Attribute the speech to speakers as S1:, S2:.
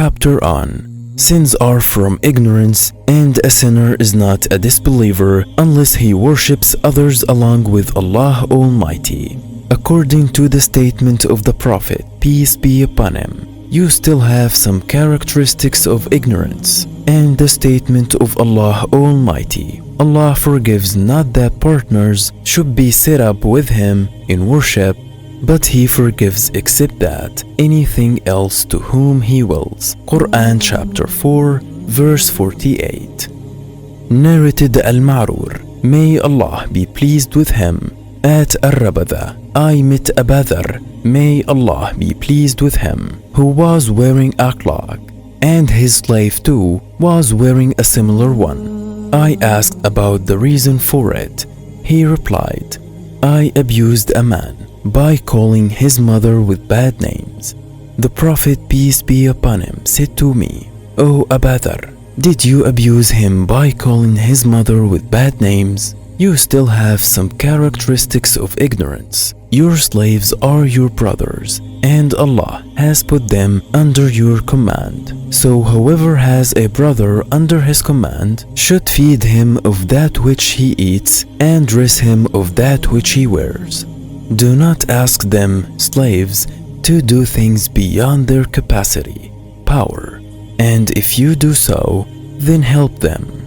S1: chapter on sins are from ignorance, and a sinner is not a disbeliever unless he worships others along with Allah Almighty. According to the statement of the Prophet, peace be upon him, you still have some characteristics of ignorance. And the statement of Allah Almighty, Allah forgives not that partners should be set up with Him in worship, but He forgives except that anything else to whom He wills. Quran chapter 4 verse 48. Narrated Al-Ma'rur, may Allah be pleased with him. At Ar-Rabadha I met Abu Dhar, may Allah be pleased with him, who was wearing a cloak, and his slave too was wearing a similar one. I asked about the reason for it. He replied, I abused a man by calling his mother with bad names. The Prophet, peace be upon him, said to me, O Abu Dhar, did you abuse him by calling his mother with bad names? You still have some characteristics of ignorance. Your slaves are your brothers, and Allah has put them under your command. So whoever has a brother under his command should feed him of that which he eats and dress him of that which he wears. Do not ask them, slaves, to do things beyond their capacity, power, and if you do so, then help them.